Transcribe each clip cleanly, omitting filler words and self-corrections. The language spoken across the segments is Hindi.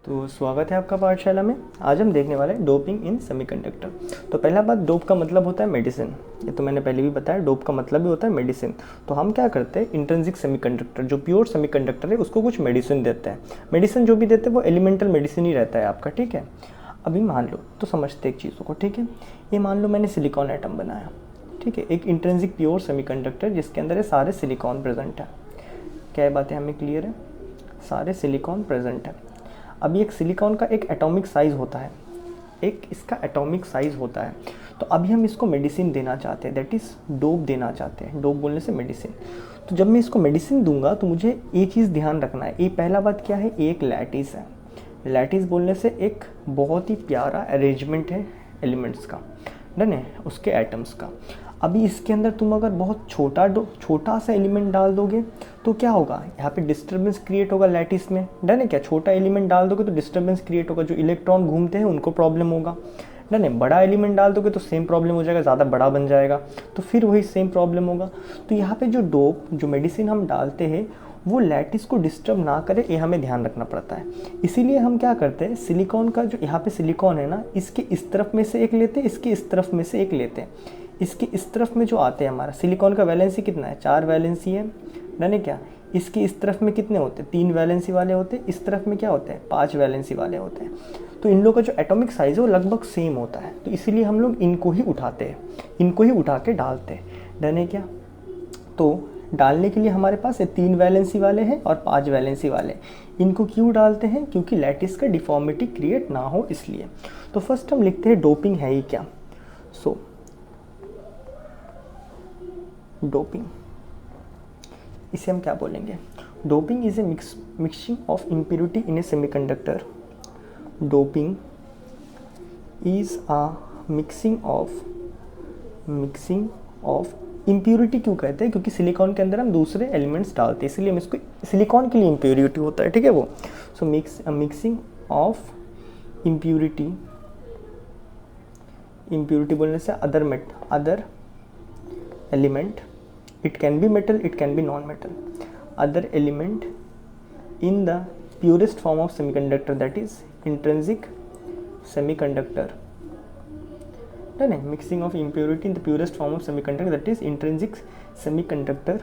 तो स्वागत है आपका पाठशाला में। आज हम देखने वाले हैं डोपिंग इन सेमीकंडक्टर। तो पहला बात, डोप का मतलब होता है मेडिसिन। ये तो मैंने पहले भी बताया, डोप का मतलब भी होता है मेडिसिन। तो हम क्या करते हैं, इंट्रिंसिक सेमीकंडक्टर जो प्योर सेमीकंडक्टर है उसको कुछ मेडिसिन देते हैं। मेडिसिन जो भी देते हैं वो एलिमेंटल मेडिसिन ही रहता है आपका, ठीक है। अभी मान लो, तो समझते एक चीज़ों को, ठीक है। ये मान लो मैंने सिलिकॉन एटम बनाया, ठीक है, एक इंट्रिंसिक प्योर सेमीकंडक्टर जिसके अंदर ये सारे सिलिकॉन प्रेजेंट है। क्या बातें हमें क्लियर है? सारे सिलिकॉन प्रेजेंट है। अभी एक सिलिकॉन का एक एटॉमिक साइज़ होता है, एक इसका एटॉमिक साइज़ होता है। तो अभी हम इसको मेडिसिन देना चाहते हैं, दैट इज़ डोप देना चाहते हैं। डोप बोलने से मेडिसिन। तो जब मैं इसको मेडिसिन दूंगा तो मुझे एक चीज़ ध्यान रखना है। ये पहला बात क्या है, एक लैटिस है। लैटिस बोलने से एक बहुत ही प्यारा अरेंजमेंट है एलिमेंट्स का, डन है, उसके एटम्स का। अभी इसके अंदर तुम अगर बहुत छोटा सा एलिमेंट डाल दोगे तो क्या होगा, यहाँ पे डिस्टर्बेंस क्रिएट होगा लैटिस में, डन है क्या। छोटा एलिमेंट डाल दोगे तो डिस्टर्बेंस क्रिएट होगा, जो इलेक्ट्रॉन घूमते हैं उनको प्रॉब्लम होगा, डन है। बड़ा एलिमेंट डाल दोगे तो सेम प्रॉब्लम हो जाएगा, ज़्यादा बड़ा बन जाएगा तो फिर वही सेम प्रॉब्लम होगा। तो यहाँ पे जो डोप, जो मेडिसिन हम डालते हैं वो लैटिस को डिस्टर्ब ना करे, ये हमें ध्यान रखना पड़ता है। इसीलिए हम क्या करते हैं, सिलिकॉन का जो यहाँ पे सिलिकॉन है ना, इसके इस तरफ में से एक लेते हैं, इसके इस तरफ में से एक लेते हैं। इसके इस तरफ में जो आते हैं, हमारा सिलिकॉन का वैलेंसी कितना है, 4 वैलेंसी है, डन है क्या। इसके इस तरफ में कितने होते हैं, 3 वैलेंसी वाले होते हैं। इस तरफ में क्या होते हैं, 5 वैलेंसी वाले होते हैं। तो इन लोगों का जो एटॉमिक साइज़ है वो लगभग सेम होता है। तो इसीलिए हम लोग इनको ही उठाते हैं, इनको ही उठा के डालते हैं, डन है क्या। तो डालने के लिए हमारे पास 3 वैलेंसी वाले हैं और 5 वैलेंसी वाले। इनको क्यों डालते हैं, क्योंकि लैटिस का डिफॉर्मिटी क्रिएट ना हो इसलिए। तो फर्स्ट हम लिखते हैं डोपिंग है ही क्या। सो डोपिंग, इसे हम क्या बोलेंगे, doping is a mixing of impurity in A semiconductor. Doping is a mixing of impurity. क्यों कहते हैं, क्योंकि सिलिकॉन के अंदर हम दूसरे एलिमेंट्स डालते हैं, इसलिए हम इसको सिलिकॉन के लिए इम्प्योरिटी होता है, ठीक है वो। सो मिक्सिंग ऑफ इम्प्योरिटी, इम्प्योरिटी बोलने से other element, it can be metal, it can be non-metal, other element in the purest form of semiconductor, that is intrinsic semiconductor, done है। mixing of impurity in the purest form of semiconductor, that is intrinsic semiconductor,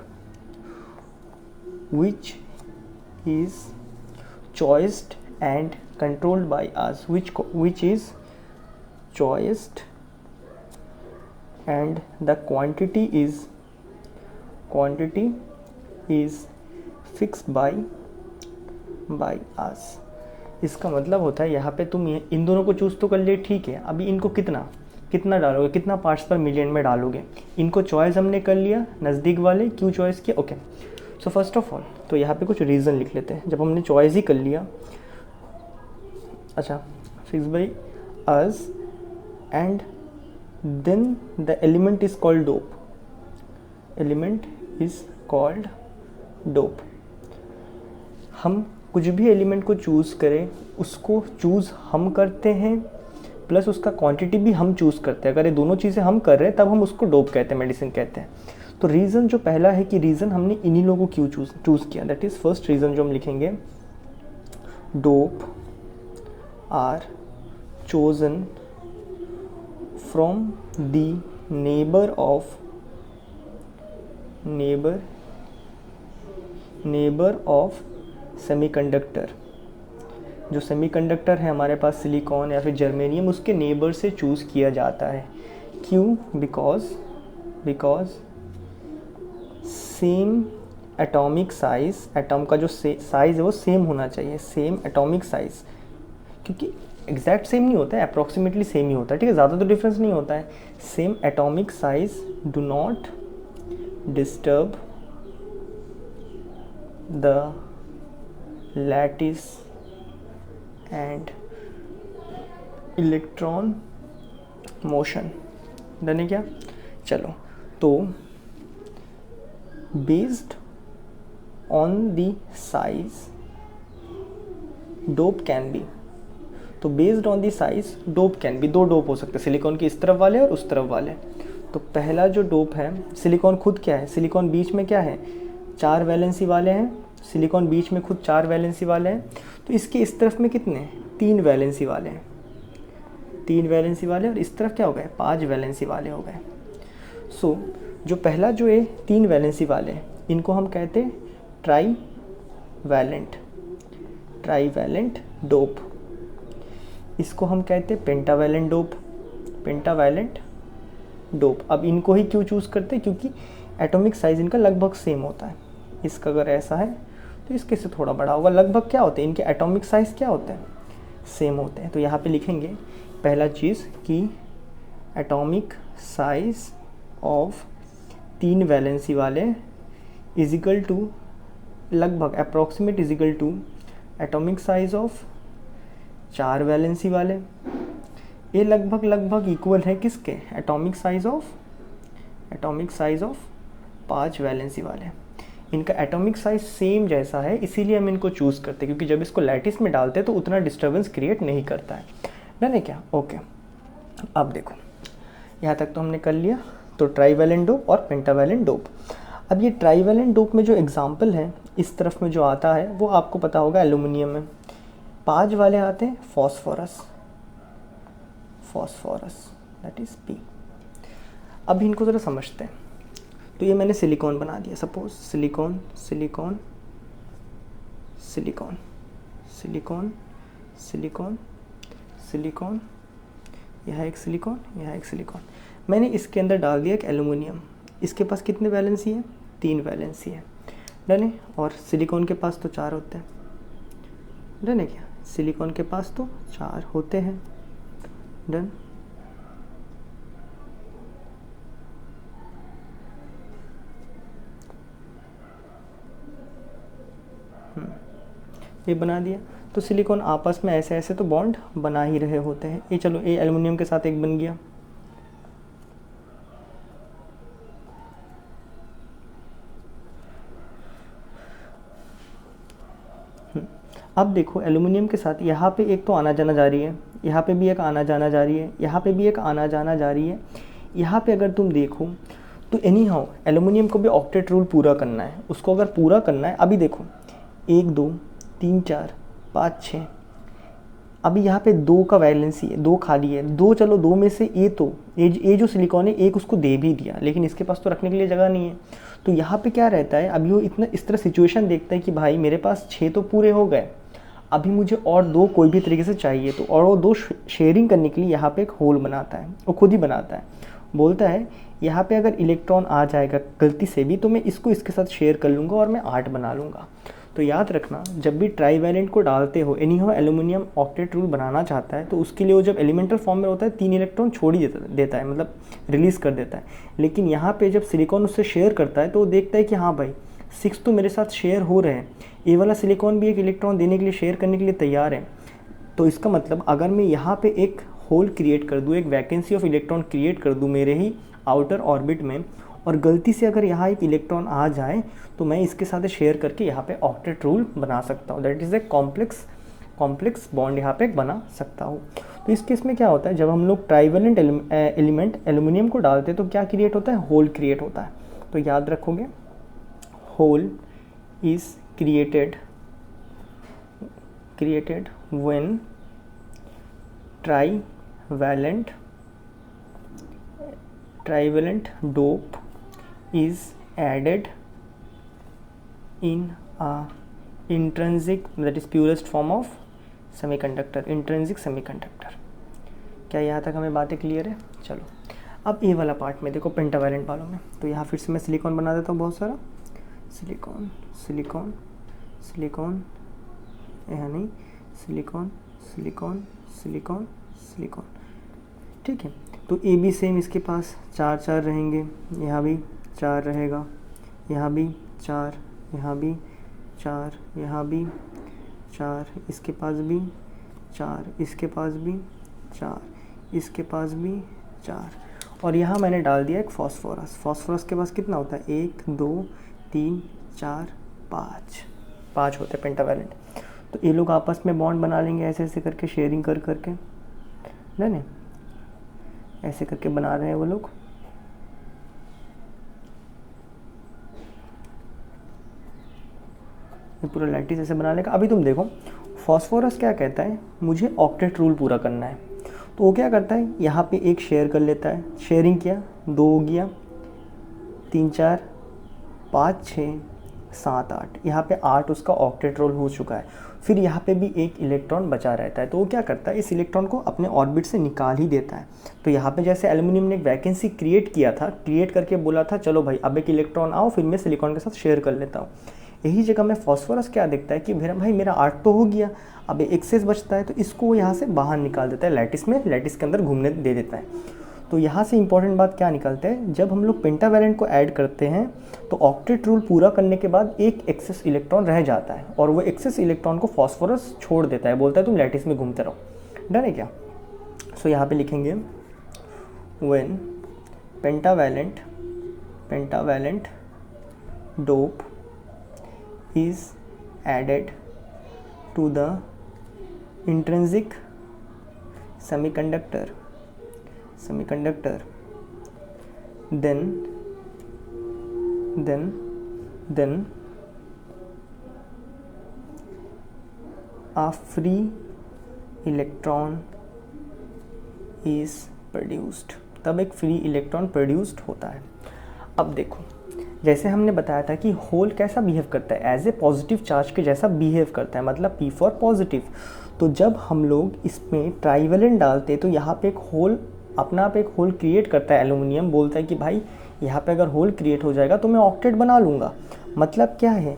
which is choiced and controlled by us, which is choiced and the quantity is fixed by us। इसका मतलब होता है, यहाँ पे तुम इन दोनों को चूज़ तो कर लिए, ठीक है। अभी इनको कितना डालोगे, कितना पार्ट्स पर मिलियन में डालोगे। इनको चॉइस हमने कर लिया, नज़दीक वाले क्यों चॉइस किया, okay. So first of all तो यहाँ पे कुछ रीज़न लिख लेते हैं। जब हमने चॉइस ही कर लिया, अच्छा, fix by us and then the element is called dope, element is called dope। हम कुछ भी एलिमेंट को चूज़ करें, उसको चूज़ हम करते हैं प्लस उसका क्वांटिटी भी हम चूज़ करते हैं। अगर ये दोनों चीज़ें हम कर रहे हैं तब हम उसको डोप कहते हैं, मेडिसिन कहते हैं। तो रीज़न जो पहला है कि रीज़न हमने इन्हीं लोगों को क्यों चूज़ किया, दैट इज़ फर्स्ट रीज़न जो हम लिखेंगे, dope are chosen from the neighbor of semiconductor। जो सेमीकंडक्टर है हमारे पास, सिलिकॉन या फिर जर्मेनियम, उसके नेबर से चूज़ किया जाता है। क्यों, because same atomic size, atom का जो साइज़ है वो सेम होना चाहिए, सेम एटॉमिक साइज़। क्योंकि एग्जैक्ट सेम नहीं होता है, अप्रॉक्सीमेटली सेम ही होता है, ठीक है, ज़्यादा तो डिफरेंस नहीं होता है। Same atomic size do not disturb the lattice and electron motion, done है क्या। चलो, तो based on the size dope can be, तो based on the size dope can be, 2 dope हो सकते हैं, सिलिकॉन के इस तरफ वाले और उस तरफ वाले। तो पहला जो डोप है, सिलिकॉन खुद क्या है, सिलिकॉन बीच में क्या है, 4 वैलेंसी वाले हैं, सिलिकॉन बीच में खुद 4 वैलेंसी वाले हैं, तो इसके इस तरफ में कितने 3 वैलेंसी वाले हैं, 3 वैलेंसी वाले, और इस तरफ क्या हो गए 5 वैलेंसी वाले हो गए। सो जो पहला जो है 3 वैलेंसी वाले हैं इनको हम कहते हैं ट्राई वैलेंट डोप। इसको हम कहते हैं पेंटावैलेंट डोप। अब इनको ही क्यों चूज़ करते हैं, क्योंकि एटॉमिक साइज़ इनका लगभग सेम होता है। इसका अगर ऐसा है तो इसके से थोड़ा बड़ा होगा, लगभग क्या होते हैं इनके एटॉमिक साइज़ क्या होते हैं, सेम होते हैं। तो यहाँ पे लिखेंगे पहला चीज़ कि एटॉमिक साइज़ ऑफ 3 वैलेंसी वाले इज इक्वल टू लगभग approximate is equal to atomic size of 4 valency वाले। ये लगभग इक्वल है किसके, एटॉमिक साइज़ ऑफ 5 वैलेंसी वाले। इनका एटॉमिक साइज सेम जैसा है, इसीलिए हम इनको चूज़ करते हैं, क्योंकि जब इसको लैटिस में डालते हैं तो उतना डिस्टर्बेंस क्रिएट नहीं करता है ना क्या। ओके, अब देखो यहाँ तक तो हमने कर लिया। तो ट्राईवैलेंट डोप और पेंटावैलेंट डोप। अब ये ट्राईवैलेंट डोप में जो एग्जाम्पल है इस तरफ में जो आता है वो आपको पता होगा एल्यूमिनियम में 5 वाले आते हैं फॉस्फोरस, दैट इज़ पी। अब इनको ज़रा समझते हैं। तो ये मैंने सिलिकॉन बना दिया, सपोज सिलिकॉन, यह एक सिलिकॉन। मैंने इसके अंदर डाल दिया एक एल्यूमिनियम। इसके पास कितने वैलेंसी है, 3 वैलेंसी है, डन है। और सिलिकॉन के पास तो 4 होते हैं, डन है क्या, सिलिकॉन के पास तो 4 होते हैं, डन। ये बना दिया। तो सिलिकॉन आपस में ऐसे ऐसे तो बॉन्ड बना ही रहे होते हैं। ये चलो ये एल्युमिनियम के साथ एक बन गया। अब देखो एल्युमिनियम के साथ यहाँ पे एक तो आना जाना जारी है, यहाँ पे भी एक आना जाना जारी है, यहाँ पे भी एक आना जाना जारी है। यहाँ पे अगर तुम देखो तो एनी हाउ एल्युमिनियम को भी ऑक्टेट रूल पूरा करना है। उसको अगर पूरा करना है, अभी देखो 1 2 3 4 5 6, अभी यहाँ पे 2 का वैलेंसी है, 2 खाली है, 2 चलो 2 में से ये जो सिलिकॉन है एक उसको दे भी दिया, लेकिन इसके पास तो रखने के लिए जगह नहीं है। तो यहाँ पे क्या रहता है, अभी वो इतना इस तरह सिचुएशन देखता है कि भाई मेरे पास 6 तो पूरे हो गए, अभी मुझे और 2 कोई भी तरीके से चाहिए। तो और वो 2 शेयरिंग करने के लिए यहाँ पे एक होल बनाता है, वो खुद ही बनाता है। बोलता है यहाँ पे अगर इलेक्ट्रॉन आ जाएगा गलती से भी तो मैं इसको इसके साथ शेयर कर लूँगा और मैं 8 बना लूँगा। तो याद रखना जब भी ट्राईवैलेंट को डालते हो, anyhow aluminium octet rule बनाना चाहता है तो उसके लिए वो जब एलिमेंटल फॉर्म में होता है 3 इलेक्ट्रॉन छोड़ ही देता है, मतलब रिलीज़ कर देता है। लेकिन यहाँ पे जब सिलिकॉन उससे शेयर करता है तो वो देखता है कि हाँ भाई 6 तो मेरे साथ शेयर हो रहे हैं, ये वाला सिलिकॉन भी एक इलेक्ट्रॉन देने के लिए, शेयर करने के लिए तैयार है। तो इसका मतलब अगर मैं यहाँ पे एक होल क्रिएट कर दूँ, एक वैकेंसी ऑफ इलेक्ट्रॉन क्रिएट कर दूँ मेरे ही आउटर ऑर्बिट में, और गलती से अगर यहाँ एक इलेक्ट्रॉन आ जाए तो मैं इसके साथ शेयर करके यहाँ पे ऑक्टेट रूल बना सकता हूँ। That is a complex bond यहाँ पे बना सकता हूँ। तो इस केस में क्या होता है, जब हम लोग ट्राईवैलेंट एलिमेंट एल्यूमिनियम को डालते हैं तो क्या क्रिएट होता है, होल क्रिएट होता है। तो याद रखोगे hole is created when trivalent dope is added in a intrinsic, that is purest form of semiconductor, intrinsic semiconductor। क्या यहाँ तक हमें बातें क्लियर है? चलो अब ये वाला पार्ट में देखो पेंटावैलेंट वालों में। तो यहाँ फिर से मैं सिलिकॉन बना देता हूँ, बहुत सारा सिलिकॉन, यहाँ नहीं, सिलिकॉन, ठीक है। तो ए भी सेम, इसके पास 4 रहेंगे, यहाँ भी 4 रहेगा, यहाँ भी 4, यहाँ भी 4, यहाँ भी 4, इसके पास भी 4, इसके पास भी 4, इसके पास भी 4। और यहाँ मैंने डाल दिया एक फॉस्फोरस के पास कितना होता है, 1 2 3 4 5 होते हैं पेंटावैलेंट। तो ये लोग आपस में बॉन्ड बना लेंगे ऐसे ऐसे करके, शेयरिंग करके, नहीं ऐसे करके बना रहे हैं वो लोग। ये पूरा लैटिस ऐसे बना लेगा। अभी तुम देखो फॉस्फोरस क्या कहता है, मुझे ऑक्टेट रूल पूरा करना है, तो वो क्या करता है, यहाँ पे एक शेयर कर लेता है, शेयरिंग किया, 2 हो गया, 3 4 5 6 7 8, यहाँ पे 8 उसका ऑक्टेट रोल हो चुका है। फिर यहाँ पे भी एक इलेक्ट्रॉन बचा रहता है, तो वो क्या करता है, इस इलेक्ट्रॉन को अपने ऑर्बिट से निकाल ही देता है। तो यहाँ पे जैसे एल्युमिनियम ने एक वैकेंसी क्रिएट किया था, क्रिएट करके बोला था चलो भाई अब एक इलेक्ट्रॉन आओ, फिर मैं सिलिकॉन के साथ शेयर कर लेता हूँ। यही जगह में फॉस्फोरस क्या देखता है कि मेरा 8 तो हो गया, अब एक्सेस बचता है, तो इसको वो यहाँ से बाहर निकाल देता है लैटिस में, लैटिस के अंदर घूमने दे देता है। तो यहाँ से इंपॉर्टेंट बात क्या निकलते हैं, जब हम लोग पेंटावैलेंट को ऐड करते हैं तो ऑक्टेट रूल पूरा करने के बाद एक एक्सेस इलेक्ट्रॉन रह जाता है, और वो एक्सेस इलेक्ट्रॉन को फॉस्फोरस छोड़ देता है, बोलता है तुम लैटिस में घूमते रहो। डन है क्या? सो यहाँ पे लिखेंगे when pentavalent dope is added to the intrinsic semiconductor then a free electron is produced, तब एक फ्री इलेक्ट्रॉन प्रोड्यूस्ड होता है। अब देखो जैसे हमने बताया था कि होल कैसा बिहेव करता है, एज ए पॉजिटिव चार्ज के जैसा बिहेव करता है, मतलब P फॉर पॉजिटिव। तो जब हम लोग इसमें ट्राइवेलेंट डालते हैं तो यहाँ पे एक होल अपना आप एक होल क्रिएट करता है, एल्युमिनियम बोलता है कि भाई यहाँ पे अगर होल क्रिएट हो जाएगा तो मैं ऑक्टेट बना लूँगा। मतलब क्या है,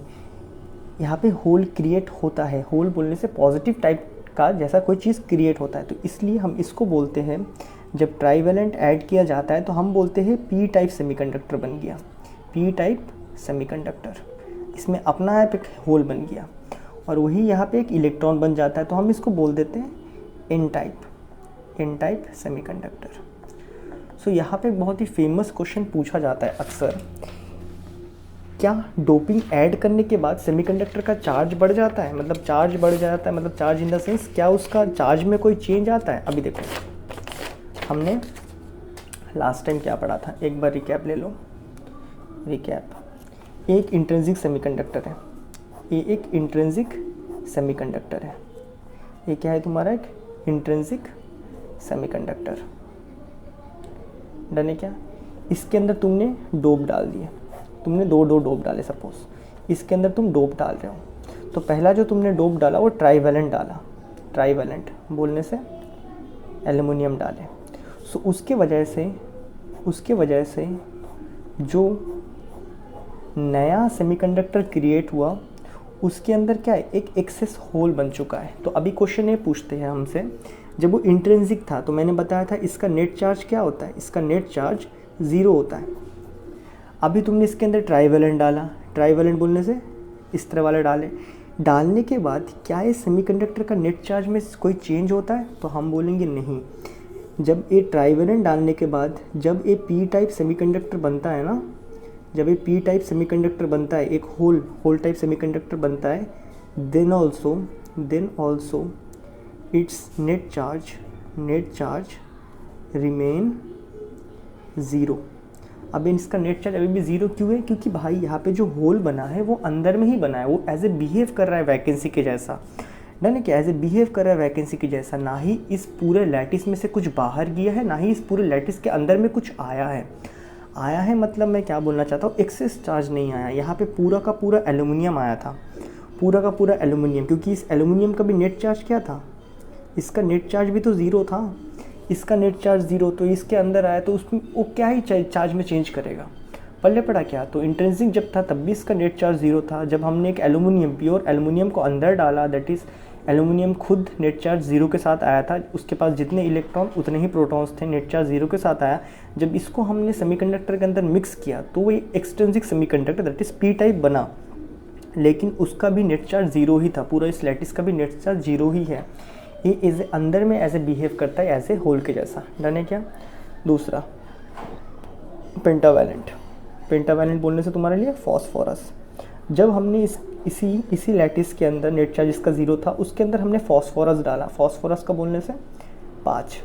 यहाँ पे होल क्रिएट होता है, होल बोलने से पॉजिटिव टाइप का जैसा कोई चीज़ क्रिएट होता है, तो इसलिए हम इसको बोलते हैं, जब ट्राइवेलेंट ऐड किया जाता है तो हम बोलते हैं P टाइप सेमीकंडक्टर बन गया, P टाइप सेमीकंडक्टर, इसमें अपना एक होल बन गया, और वही यहाँ पे एक इलेक्ट्रॉन बन जाता है, तो हम इसको बोल देते हैं N टाइप सेमीकंडक्टर। सो यहाँ पे बहुत ही फेमस क्वेश्चन पूछा जाता है अक्सर, क्या डोपिंग ऐड करने के बाद सेमीकंडक्टर का चार्ज बढ़ जाता है, मतलब चार्ज बढ़ जाता है, मतलब चार्ज इन द सेंस क्या उसका चार्ज में कोई चेंज आता है। अभी देखो हमने लास्ट टाइम क्या पढ़ा था, एक बार रिकैप ले लो। रिकैप, एक इंट्रिंसिक सेमीकंडक्टर है, ये एक इंट्रिंसिक सेमीकंडक्टर है, ये क्या है तुम्हारा, एक इंट्रिंसिक सेमीकंडक्टर। डन है क्या? इसके अंदर तुमने डोप डाल दिए, तुमने दो डोप डाले, सपोज इसके अंदर तुम डोप डाल रहे हो, तो पहला जो तुमने डोप डाला वो ट्राइवेलेंट डाला, ट्राइवेलेंट बोलने से एल्युमिनियम डाले। सो उसके वजह से जो नया सेमीकंडक्टर क्रिएट हुआ उसके अंदर क्या है, एक एक्सेस होल बन चुका है। तो अभी क्वेश्चन ये पूछते हैं हमसे, जब वो इंट्रिंसिक था तो मैंने बताया था इसका नेट चार्ज क्या होता है, इसका नेट चार्ज 0 होता है। अभी तुमने इसके अंदर ट्राइवेलेंट डाला, ट्राइवेलेंट बोलने से इस तरह वाले डालने के बाद क्या ये सेमीकंडक्टर का नेट चार्ज में कोई चेंज होता है, तो हम बोलेंगे नहीं। जब ये ट्राइवेलेंट डालने के बाद जब ये P टाइप सेमीकंडक्टर बनता है ना, जब ये P टाइप सेमीकंडक्टर बनता है, एक होल टाइप सेमीकंडक्टर बनता है, then also its net charge remain 0। अब इसका नेट चार्ज अभी भी 0 क्यों है, क्योंकि भाई यहाँ पे जो होल बना है वो अंदर में ही बना है, वो एज ए बिहेव कर रहा है वैकेंसी के जैसा। डन है क्या? एज ए बिहेव कर रहा है वैकेंसी के जैसा, ना ही इस पूरे लैटिस में से कुछ बाहर गया है, ना ही इस पूरे लैटिस के अंदर में कुछ आया है। मतलब मैं क्या बोलना चाहता हूँ, एक्सेस चार्ज नहीं आया, यहाँ पे पूरा का पूरा एल्युमिनियम आया था, पूरा का पूरा एल्युमिनियम, क्योंकि इस एल्युमिनियम का भी नेट चार्ज क्या था, इसका नेट चार्ज भी तो 0 था, इसका नेट चार्ज 0, तो इसके अंदर आया तो उसमें वो क्या ही चार्ज में चेंज करेगा। पल्ले पड़ा क्या, तो इंट्रिंसिक जब था तब भी इसका नेट चार्ज 0 था। जब हमने एक एल्युमिनियम, प्योर एल्युमिनियम को अंदर डाला, दैट इज़ एल्युमिनियम खुद नेट चार्ज 0 के साथ आया था, उसके पास जितने इलेक्ट्रॉन उतने ही प्रोटॉन्स थे, नेट चार्ज 0 के साथ आया। जब इसको हमने सेमीकंडक्टर के अंदर मिक्स किया तो वो extrinsic semiconductor that is P type बना, लेकिन उसका भी नेट चार्ज 0 ही था, पूरा इस लैटिस का भी नेट चार्ज 0 ही है। ये इज अंदर में ऐसे बिहेव करता है ऐसे होल के जैसा। डन है क्या? दूसरा पेंटावैलेंट बोलने से तुम्हारे लिए फॉस्फोरस। जब हमने इसी लैटिस के अंदर नेट चार्ज इसका 0 था, उसके अंदर हमने फॉस्फोरस डाला, फॉस्फोरस का बोलने से 5।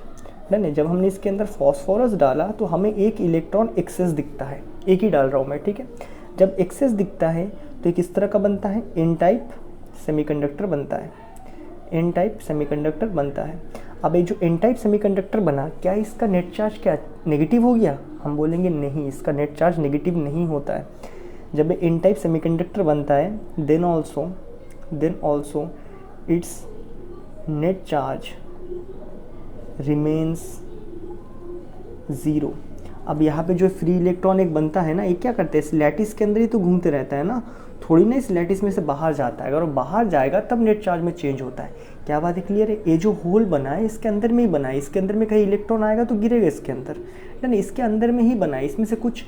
डन है? जब हमने इसके अंदर फॉस्फोरस डाला तो हमें एक इलेक्ट्रॉन एक्सेस दिखता है, एक ही डाल रहा हूँ मैं, ठीक है। जब एक्सेस दिखता है तो ये किस तरह का बनता है, एन टाइप सेमीकंडक्टर बनता है, एन टाइप सेमीकंडक्टर बनता है। अब ये जो एन टाइप सेमीकंडक्टर बना, क्या इसका नेट चार्ज क्या नेगेटिव हो गया? हम बोलेंगे नहीं, इसका नेट चार्ज नेगेटिव नहीं होता है। जब एन टाइप सेमीकंडक्टर बनता है then also its net charge remains zero. अब यहाँ पे जो फ्री इलेक्ट्रॉन एक बनता है ना, ये क्या करते हैं, इस लैटिस के अंदर ही तो घूमते रहता है ना, थोड़ी ना इस लैटिस में से बाहर जाता है। अगर वो बाहर जाएगा तब नेट चार्ज में चेंज होता है। क्या बात है, क्लियर है? ये जो होल बना है इसके अंदर में ही बना है, इसके अंदर में कहीं इलेक्ट्रॉन आएगा तो गिरेगा इसके अंदर, नहीं इसके अंदर में ही बना है। इसमें से कुछ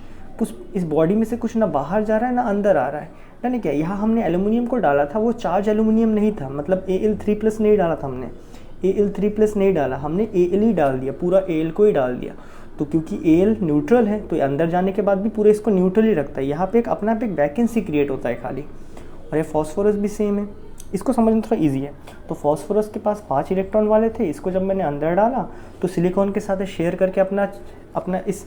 इस बॉडी में से कुछ ना बाहर जा रहा है ना अंदर आ रहा है, यानी क्या यहाँ हमने एल्यूमिनियम को डाला था, वो चार्ज एल्यूमिनियम नहीं था, मतलब Al3+ नहीं डाला था हमने, Al3+ नहीं डाला हमने, Al ही डाल दिया, पूरा Al को ही डाल दिया। तो क्योंकि Al न्यूट्रल है तो अंदर जाने के बाद भी पूरे इसको न्यूट्रल ही रखता है, यहाँ पे एक अपना पे एक वैकेंसी क्रिएट होता है खाली। और ये फॉस्फोरस भी सेम है, इसको समझना थोड़ा इजी है। तो फॉस्फोरस के पास 5 इलेक्ट्रॉन वाले थे, इसको जब मैंने अंदर डाला तो सिलिकॉन के साथ शेयर करके अपना इस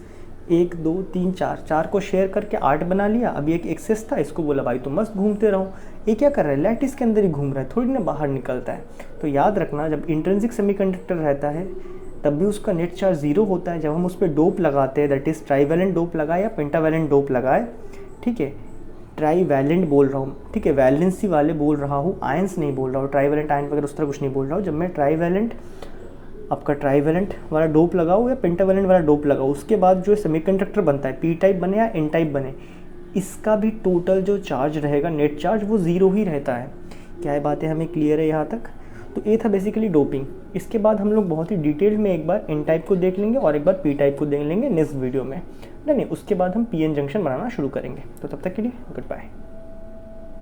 1 2 3 4 को शेयर करके 8 बना लिया। अभी एक एक्सेस था, इसको बोला भाई तुम मस्त घूमते रहो। ये क्या कर रहा है, लैटिस के अंदर ही घूम रहा है, थोड़ी ना बाहर निकलता है। तो याद रखना, जब इंट्रिंसिक सेमीकंडक्टर रहता है तब भी उसका नेट चार्ज 0 होता है। जब हम उस पर डोप लगाते हैं, दैट इज़ ट्राईवैलेंट डोप लगाए या पेंटावैलेंट डोप लगाए, ठीक है, ट्राईवैलेंट बोल रहा हूँ, ठीक है, वैलेंसी वाले बोल रहा हूँ, आयंस नहीं बोल रहा हूँ, ट्राईवैलेंट आयन वगैरह उस तरह कुछ नहीं बोल रहा हूँ। जब मैं आपका ट्राईवैलेंट वाला डोप लगाओ या पेंटावैलेंट वाला डोप लगाओ, उसके बाद जो सेमीकंडक्टर बनता है, पी टाइप बने या एन टाइप बने, इसका भी टोटल जो चार्ज रहेगा, नेट चार्ज, वो 0 ही रहता है। क्या है बातें हमें क्लियर है यहाँ तक? तो ये था बेसिकली डोपिंग। इसके बाद हम लोग बहुत ही डिटेल में एक बार एन टाइप को देख लेंगे और एक बार पी टाइप को देख लेंगे नेक्स्ट वीडियो में, नहीं उसके बाद हम पी एन जंक्शन बनाना शुरू करेंगे। तो तब तक के लिए गुड बाय।